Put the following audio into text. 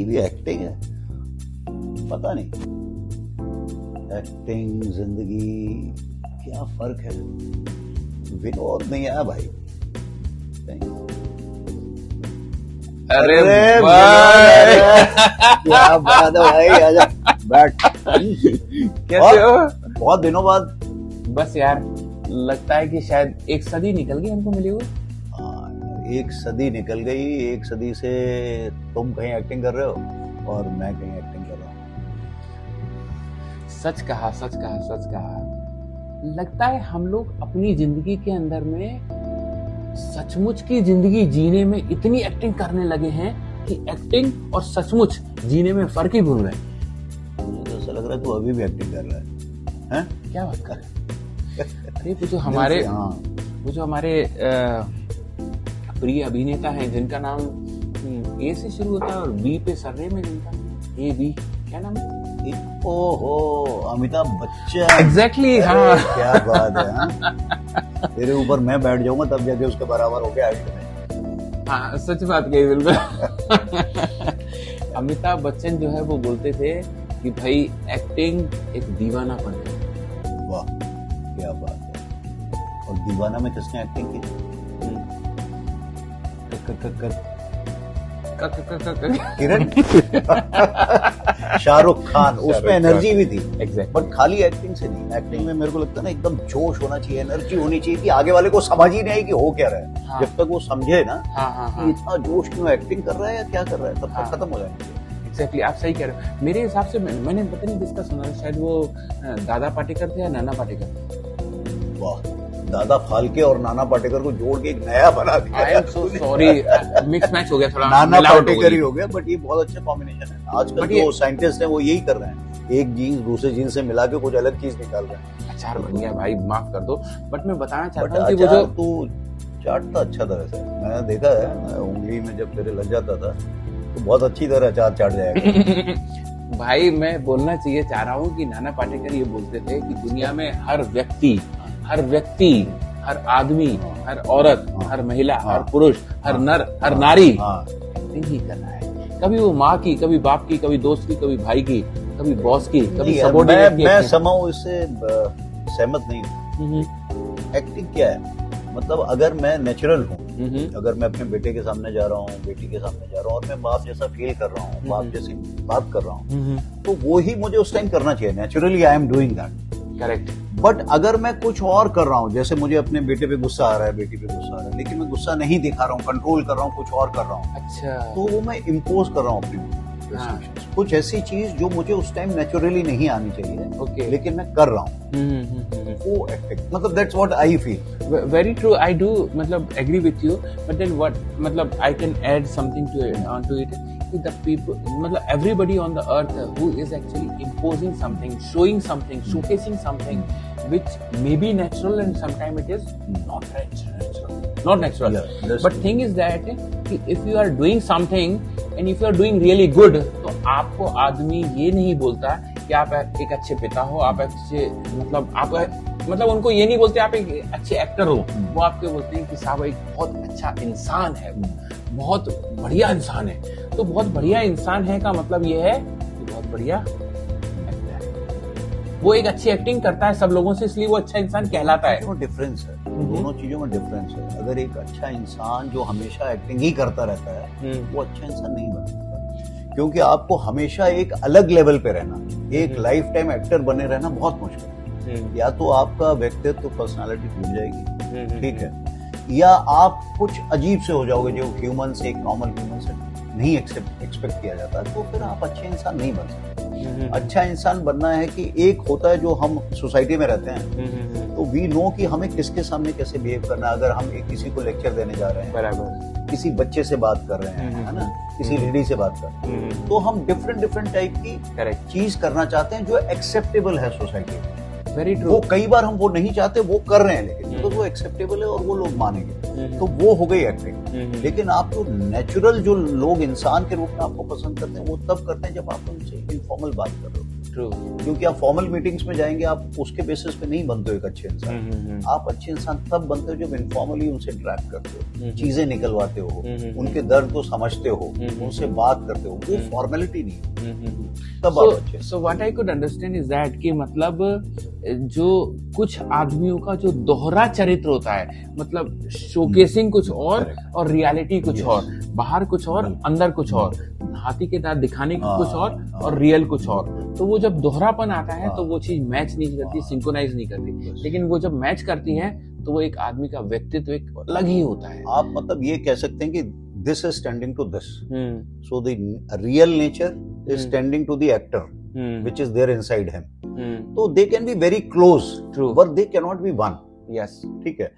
भी एक्टिंग है, पता नहीं। एक्टिंग जिंदगी क्या फर्क है। विनोद नहीं आया भाई। अरे भाई क्या बात है भाई, आजा बैठ। कैसे हो? बहुत दिनों बाद। बस यार लगता है कि शायद एक सदी निकल गई हमको मिली हुई। एक सदी निकल गई। एक सदी से तुम कहीं एक्टिंग कर रहे हो और मैं कहीं एक्टिंग कर रहा हूँ। सच कहा, सच कहा, सच कहा। लगता है हम लोग अपनी जिंदगी के अंदर में सचमुच की जिंदगी जीने में इतनी एक्टिंग करने लगे हैं कि एक्टिंग और सचमुच जीने में फर्क ही भूल गए। मुझे तो ऐसा लग रहा है तू अभी भी एक्टिंग कर रहा है, हैं? क्या बात कर रहे हैं? अरे वो जो हमारे प्रिय अभिनेता हैं जिनका नाम ए से शुरू होता है और बी पे सरनेम है जिनका, ए बी, क्या नाम है? ओहो, अमिताभ बच्चन। एग्जैक्टली, हाँ। क्या बात है, हाँ? तेरे ऊपर मैं बैठ जाऊंगा तब जाके उसके बराबर हो गया एक्टिंग। हाँ, सच बात कही बिल्कुल। अमिताभ बच्चन जो है वो बोलते थे कि भाई एक्टिंग एक दीवानापन है। वाह, क्या बात है। और दीवाना में किसने एक्टिंग की? किरण, शाहरुख खान। उसमें एनर्जी भी थी, एग्जैक्ट। बट खाली एक्टिंग से नहीं। एक्टिंग में मेरे को लगता है ना एकदम जोश होना चाहिए, एनर्जी होनी चाहिए कि आगे वाले को समझ ही नहीं आई कि हो क्या रहा है। हाँ। जब तक वो समझे ना हाँ। इतना जोश क्यों एक्टिंग कर रहा है या क्या कर रहा है, तब तक खत्म हो जाएंगे। एग्जैक्टली, आप सही कह रहे हो। मेरे हिसाब से मैंने पता नहीं किसका सुना, शायद वो दादा पाटेकर थे या नाना पाटेकर। वाह, दादा फाल्के और नाना पाटेकर को जोड़ के एक नया बना दिया। I am so sorry, mix match हो गया थोड़ा, नाना पाटेकर ही हो गया, बट ये बहुत अच्छा कॉम्बिनेशन है। आजकल जो साइंटिस्ट है वो यही कर रहे हैं, एक जीन्स दूसरे जीन्स से मिला के कुछ अलग चीज निकाल रहे हैं। अचार बन गया भाई, माफ कर दो। बट मैं बताना चाहता हूँ कि वो जो तू चाटता अच्छा तरह से, मैंने देखा है उंगली में जब तेरे लग जाता था तो बहुत अच्छी तरह अचार चाट जाएगा। भाई मैं बोलना चाहिए चाह रहा हूँ कि नाना पाटेकर ये बोलते थे कि दुनिया में हर व्यक्ति, हर आदमी, हर औरत, हर महिला, हर पुरुष, हर नर, हर नारी एक्टिंग ही कर रहा है। कभी वो माँ की, कभी बाप की, कभी दोस्त की, कभी भाई की, कभी बॉस की, कभी सबॉर्डिनेट की। मैं समाऊं इससे सहमत नहीं हूँ। एक्टिंग क्या है, मतलब अगर मैं नेचुरल हूँ, अगर मैं अपने बेटे के सामने जा रहा हूँ, बेटी के सामने जा रहा हूँ और मैं बाप जैसा फील कर रहा हूँ, बाप जैसी बात कर रहा हूँ, तो वो ही मुझे उस टाइम करना चाहिए। Naturally I am doing that, correct. But अगर मैं कुछ और कर रहा हूँ, जैसे मुझे अपने बेटे पे गुस्सा आ रहा है, बेटी पे गुस्सा आ रहा है, लेकिन मैं गुस्सा नहीं दिखा रहा हूँ, कंट्रोल कर रहा हूँ, कुछ और कर रहा हूँ, अच्छा, तो वो मैं इम्पोज कर रहा हूँ अपनी कुछ ऐसी चीज जो मुझे उस टाइम नेचुरली नहीं आनी चाहिए, लेकिन मैं कर रहा हूँ। वो एक्टिंग, मतलब that's what I feel. Very true, I do मतलब agree with you, but then what, मतलब I can add something to it the people, मतलब everybody on the earth who is actually imposing something, showing something, showcasing something which may be natural and sometimes it is not natural. Yeah, but thing is that if you are doing something and if you are doing really good, तो आपको आदमी ये नहीं बोलता कि आप एक अच्छे पिता हो, आप अच्छे मतलब उनको ये नहीं बोलते आप एक अच्छे एक्टर हो, वो आपको बोलते हैं कि साहब एक बहुत अच्छा इंसान है, बहुत बढ़िया इंसान है। तो बहुत बढ़िया इंसान है का मतलब ये है कि बहुत बढ़िया एक्टर है, वो एक अच्छी एक्टिंग करता है सब लोगों से, इसलिए वो अच्छा इंसान कहलाता है। डिफरेंस है, दोनों चीजों में डिफरेंस है। अगर एक अच्छा इंसान जो हमेशा एक्टिंग ही करता रहता है वो अच्छा इंसान नहीं बन सकता, क्योंकि आपको हमेशा एक अलग लेवल पे रहना, एक लाइफ टाइम एक्टर बने रहना बहुत मुश्किल है। या तो आपका व्यक्तित्व, पर्सनालिटी टूट जाएगी, ठीक है, या आप कुछ अजीब से हो जाओगे जो ह्यूमन से, एक नॉर्मल ह्यूमन से नहीं एक्सपेक्ट किया जाता, तो फिर आप अच्छे इंसान नहीं बन सकते। अच्छा इंसान बनना है कि एक होता है जो हम सोसाइटी में रहते हैं, तो वी नो कि हमें किसके सामने कैसे बिहेव करना है। अगर हम किसी को लेक्चर देने जा रहे हैं, बराबर, किसी बच्चे से बात कर रहे हैं, है ना, किसी लेडी से बात कर रहे हैं, तो हम डिफरेंट टाइप की चीज करना चाहते हैं जो एक्सेप्टेबल है सोसाइटी में। Very true. वो कई बार हम वो नहीं चाहते, वो कर रहे हैं, लेकिन तो वो एक्सेप्टेबल है और वो लोग मानेंगे, तो वो हो गई एक्टिंग। लेकिन आप जो नेचुरल, जो लोग इंसान के रूप में आपको पसंद करते हैं, वो तब करते हैं जब आप उनसे इनफॉर्मल बात कर रहे हो, True. क्योंकि आप फॉर्मल मीटिंग्स में जाएंगे, आप उसके बेसिस पे नहीं बनते हो एक अच्छे इंसान। आप अच्छे इंसान तब बनते हो जब इनफॉर्मली उनसे इंटरेक्ट करते हो, चीजें निकलवाते हो, उनके दर्द को समझते हो, उनसे बात करते हो, वो फॉर्मेलिटी नहीं, तब आप अच्छे। So what I could understand is that कि मतलब जो कुछ आदमियों का जो दोहरा चरित्र होता है, मतलब शोकेसिंग कुछ और रियलिटी कुछ और, बाहर कुछ और अंदर कुछ और, हाथी के दांत दिखाने की कुछ और रियल कुछ और। तो वो जब दोहरापन आता है तो वो चीज मैच नहीं करती, सिंक्रोनाइज नहीं करती। लेकिन वो जब मैच करती है तो वो एक आदमी का व्यक्तित्व एक अलग ही होता है। आप मतलब ये कह सकते हैं कि this is standing to this, so the real nature is standing to the actor which is there inside him. So they can be very close, True. but they cannot be one. Yes. ठीक है।